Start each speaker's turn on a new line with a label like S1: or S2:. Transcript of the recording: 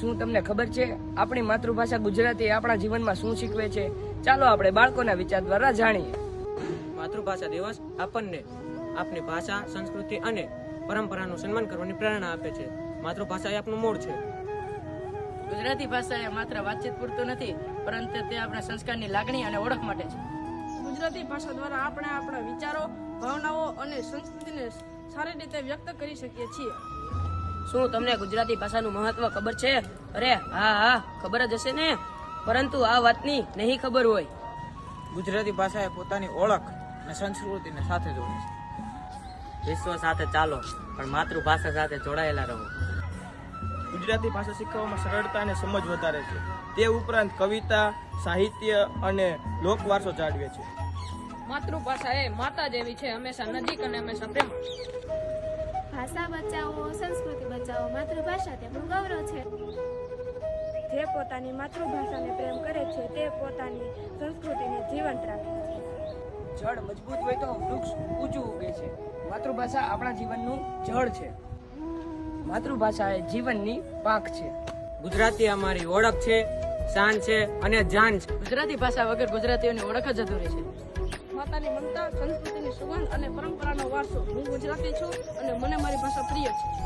S1: શું તમને ખબર છે આપણી માતૃભાષા ગુજરાતી આપણા જીવનમાં શું શીખવે છે? ચાલો આપણે બાળકોના વિચાર દ્વારા જાણીએ.
S2: માતૃભાષા દિવસ આપણને આપણી ભાષા, સંસ્કૃતિ અને પરંપરાનું સન્માન કરવાની પ્રેરણા આપે છે. માતૃભાષા એ આપણું મૂળ છે.
S3: ગુજરાતી ભાષા એ માત્ર વાતચીત પૂરતું નથી, પરંતુ તે આપણા સંસ્કારની લાગણી અને ઓળખ માટે છે.
S4: ગુજરાતી ભાષા દ્વારા આપણે આપણા વિચારો, ભાવનાઓ અને સંસ્કૃતિને સારી રીતે વ્યક્ત કરી શકીએ છીએ.
S3: શું તમને ગુજરાતી ભાષાનું મહત્વ ખબર છે? અરે હા, ખબર જ હશે ને, પરંતુ આ વાતની નહીં ખબર હોય.
S2: ગુજરાતી ભાષા એ પોતાની ઓળખ અને સંસ્કૃતિને સાથે જોડે છે. વિશ્વ સાથે ચાલો, પણ માતૃભાષા સાથે જોડાયેલા રહો.
S5: ગુજરાતી ભાષા શીખવામાં સરળતા અને સમજ વધારે છે. તે ઉપરાંત કવિતા, સાહિત્ય અને લોકવારસો જાળવે છે.
S4: માતૃભાષા એ માતા જેવી છે, હંમેશા નજીક અને હંમેશા પ્રેમ.
S6: ભાષા બચાવો, સંસ્કૃતિ બચાવો, માતૃભાષા તેમનું ગૌરવ છે.
S7: જે પોતાની માતૃભાષાને પ્રેમ કરે છે તે પોતાની સંસ્કૃતિને જીવંત રાખે છે.
S1: જળ મજબૂત હોય તો વૃક્ષ ઊંચું ઉગે છે. માતૃભાષા આપણા જીવનનું જળ છે. માતૃભાષા એ જીવનની પાંખ છે.
S2: ગુજરાતી અમારી ઓળખ છે, શાન છે અને જાન છે.
S3: ગુજરાતી ભાષા વગર ગુજરાતીઓની ઓળખ જ અધૂરી છે.
S4: માતાની મમતા, સંસ્કૃતિની સુગંધ અને પરંપરાનો વારસો. હું ગુજરાતી છું અને મને મારી ભાષા પ્રિય છે.